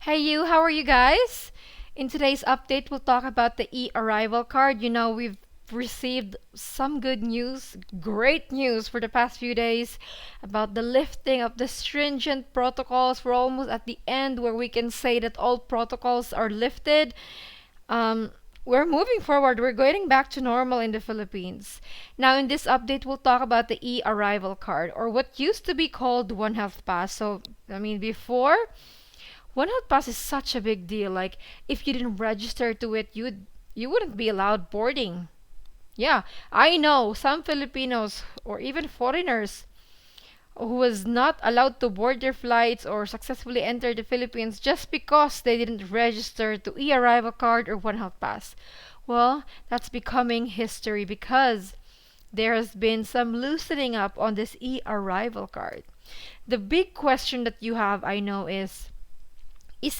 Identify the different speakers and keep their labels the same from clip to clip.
Speaker 1: Hey you, how are you guys? In today's update, we'll talk about the e-arrival card. We've received some good news, great news for the past few days about the lifting of the stringent protocols. We're almost at the end where we can say that all protocols are lifted. Um, we're moving forward. We're getting back to normal in the Philippines. Now, in this update, we'll talk about the e-arrival card, or what used to be called One Health Pass. Before, one Health Pass is such a big deal. Like, if you didn't register to it, you wouldn't be allowed boarding. Yeah, I know some Filipinos or even foreigners who was not allowed to board their flights or successfully enter the Philippines just because they didn't register to e-arrival card or One Health Pass. Well, that's becoming history because there has been some loosening up on this e-arrival card. The big question that you have, I know, is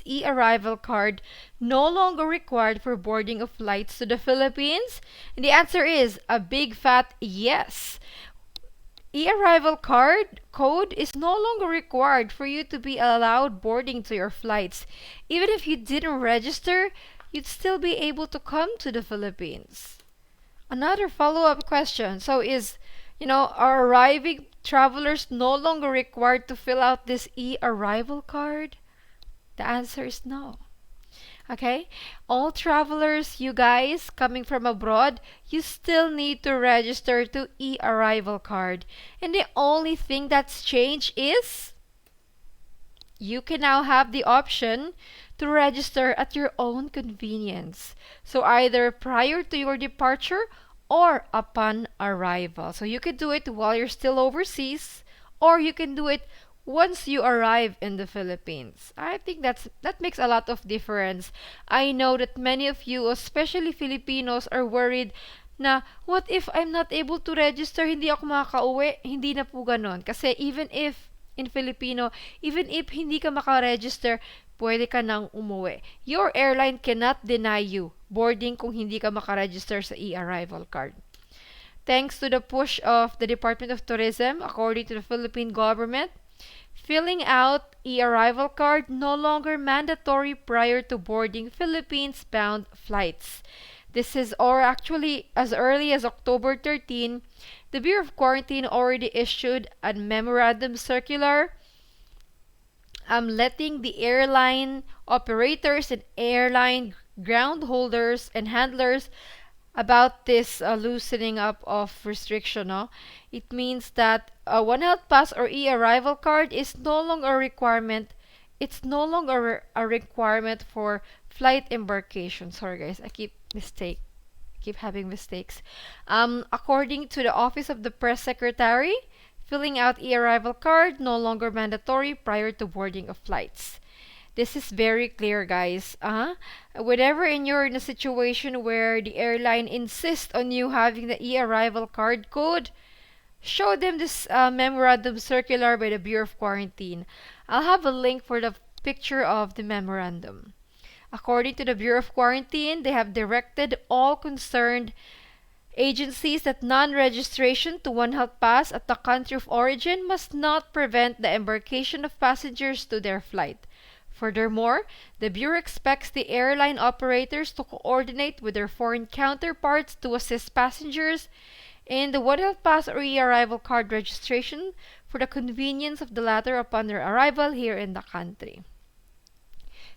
Speaker 1: e-arrival card no longer required for boarding of flights to the Philippines? And the answer is a big fat yes. E-arrival card code is no longer required for you to be allowed boarding to your flights. Even if you didn't register, you'd still be able to come to the Philippines. Another follow-up question. Are arriving travelers no longer required to fill out this e-arrival card? The answer is no. Okay? All travelers, you guys coming from abroad, you still need to register to e-arrival card. And the only thing that's changed is you can now have the option to register at your own convenience. So either prior to your departure or upon arrival. So you could do it while you're still overseas, or you can do it once you arrive in the Philippines. I think that makes a lot of difference. I know that many of you, especially Filipinos, are worried na what if I'm not able to register, hindi ako makakauwi? Hindi na po ganon. Kasi even if in Filipino, even if hindi ka makaregister, pwede ka nang umuwi. Your airline cannot deny you boarding kung hindi ka makaregister sa e-arrival card. Thanks to the push of the Department of Tourism, according to the Philippine government, filling out e-arrival card no longer mandatory prior to boarding Philippines-bound flights. This is, or actually as early as October 13, the Bureau of Quarantine already issued a memorandum circular letting the airline operators and airline ground holders and handlers about this loosening up of restriction. No? It means that a One Health Pass or e-arrival card is no longer a requirement. It's no longer a requirement for flight embarkation. Sorry guys, keep having mistakes. According to the Office of the Press Secretary, filling out e-arrival card no longer mandatory prior to boarding of flights. This is very clear, guys. Whenever you're in a situation where the airline insists on you having the e-arrival card code, show them this memorandum circular by the Bureau of Quarantine. I'll have a link for the picture of the memorandum. According to the Bureau of Quarantine, they have directed all concerned agencies that non-registration to One Health Pass at the country of origin must not prevent the embarkation of passengers to their flight. Furthermore, the Bureau expects the airline operators to coordinate with their foreign counterparts to assist passengers in the One Health Pass or e-arrival card registration for the convenience of the latter upon their arrival here in the country.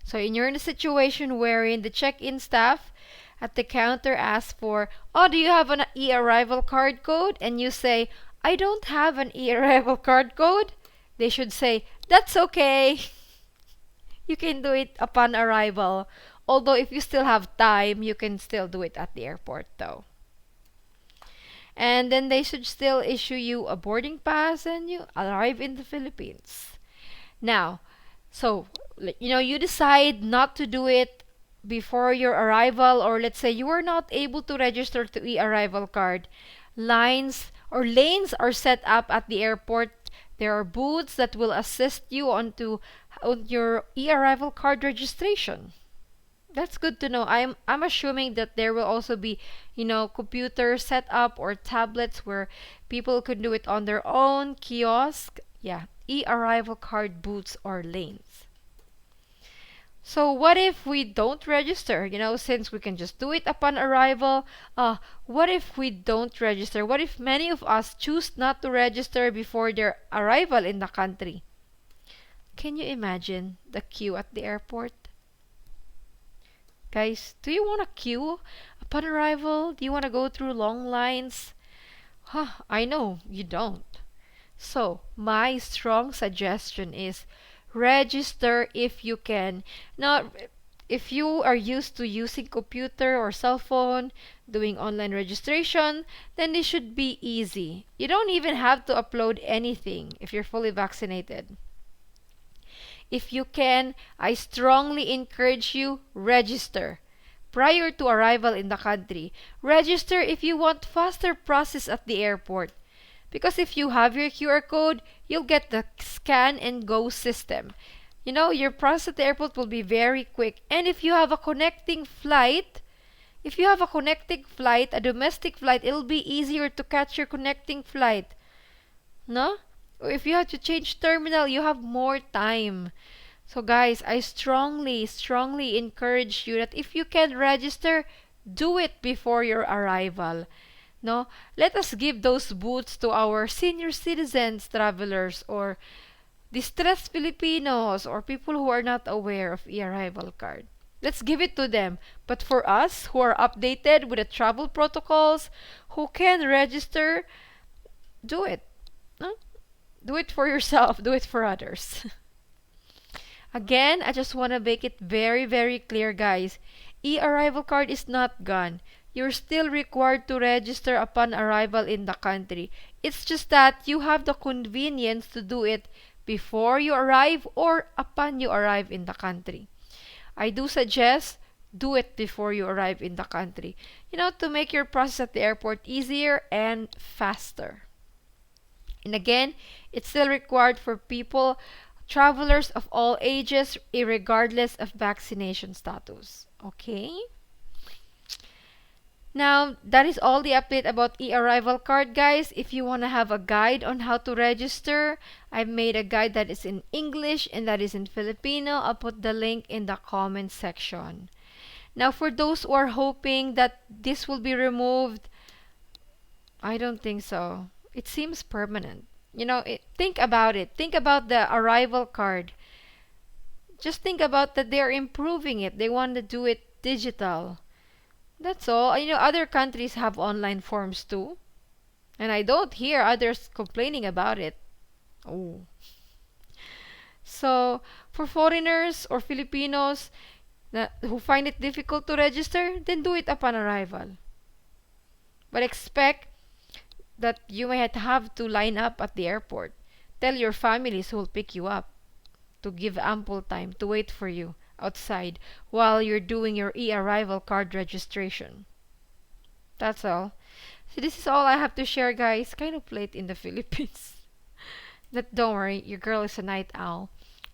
Speaker 1: So, you're in a situation wherein the check-in staff at the counter asks for, oh, do you have an e-arrival card code? And you say, I don't have an e-arrival card code. They should say, that's okay. You can do it upon arrival. Although if you still have time, you can still do it at the airport though. And then they should still issue you a boarding pass and you arrive in the Philippines. Now, you decide not to do it before your arrival, or let's say you are not able to register to e-arrival card. Lines or lanes are set up at the airport. There are booths that will assist you on your e-arrival card registration. That's good to know. I'm assuming that there will also be, computer set up or tablets where people could do it on their own kiosk. Yeah, e-arrival card booths or lanes. So what if we don't register? Since we can just do it upon arrival, what if we don't register? What if many of us choose not to register before their arrival in the country? Can you imagine the queue at the airport? Guys, do you want to queue upon arrival? Do you want to go through long lines? Huh, I know you don't. So, my strong suggestion is register if you can. Now, if you are used to using computer or cell phone, doing online registration, then it should be easy. You don't even have to upload anything if you're fully vaccinated. If you can, I strongly encourage you register prior to arrival in the country. Register if you want faster process at the airport. Because if you have your QR code, you'll get the scan and go system. Your process at the airport will be very quick. And if you have a connecting flight, a domestic flight, it'll be easier to catch your connecting flight. No? Or if you have to change terminal, you have more time. So guys, I strongly, strongly encourage you that if you can register, do it before your arrival. No, let us give those boots to our senior citizens travelers or distressed Filipinos or people who are not aware of e-arrival card. Let's give it to them. But for us who are updated with the travel protocols, who can register, do it. No? Do it for yourself, do it for others. Again, I just want to make it very, very clear, guys. E-arrival card is not gone. You're still required to register upon arrival in the country. It's just that you have the convenience to do it before you arrive or upon you arrive in the country. I do suggest do it before you arrive in the country. To make your process at the airport easier and faster. And again, it's still required for people, travelers of all ages, regardless of vaccination status. Okay? Now, that is all the update about e-arrival card, guys. If you want to have a guide on how to register, I've made a guide that is in English and that is in Filipino. I'll put the link in the comment section. Now, for those who are hoping that this will be removed, I don't think so. It seems permanent. Think about it. Think about the arrival card. Just think about that they're improving it. They want to do it digital. That's all. Other countries have online forms too. And I don't hear others complaining about it. Oh. So, for foreigners or Filipinos who find it difficult to register, then do it upon arrival. But expect that you might have to line up at the airport. Tell your families who will pick you up to give ample time to wait for you outside while you're doing your e-arrival card registration. That's all. So this is all I have to share, guys. Kind of late in the Philippines. But don't worry, your girl is a night owl.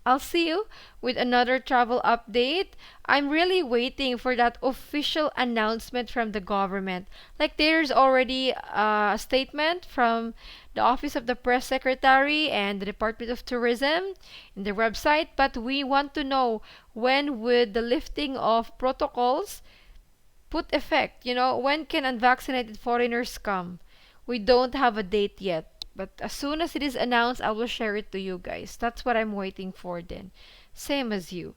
Speaker 1: I'll see you with another travel update. I'm really waiting for that official announcement from the government. Like there's already a statement from the Office of the Press Secretary and the Department of Tourism in their website, but we want to know when would the lifting of protocols put effect. When can unvaccinated foreigners come? We don't have a date yet. But as soon as it is announced, I will share it to you guys. That's what I'm waiting for then. Same as you.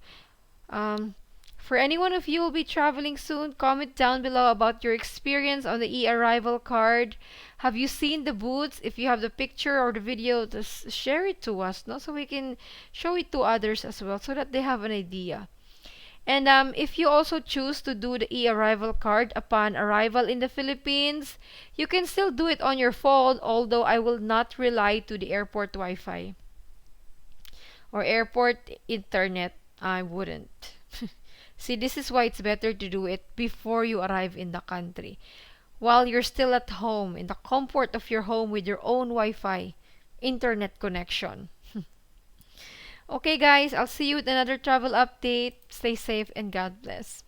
Speaker 1: For any one of you who will be traveling soon, comment down below about your experience on the e-arrival card. Have you seen the booths? If you have the picture or the video, just share it to us, no? So we can show it to others as well so that they have an idea. And if you also choose to do the e-arrival card upon arrival in the Philippines, you can still do it on your phone, although I will not rely to the airport Wi-Fi or airport internet. I wouldn't. See, this is why it's better to do it before you arrive in the country. While you're still at home, in the comfort of your home with your own Wi-Fi, internet connection. Okay, guys, I'll see you with another travel update. Stay safe and God bless.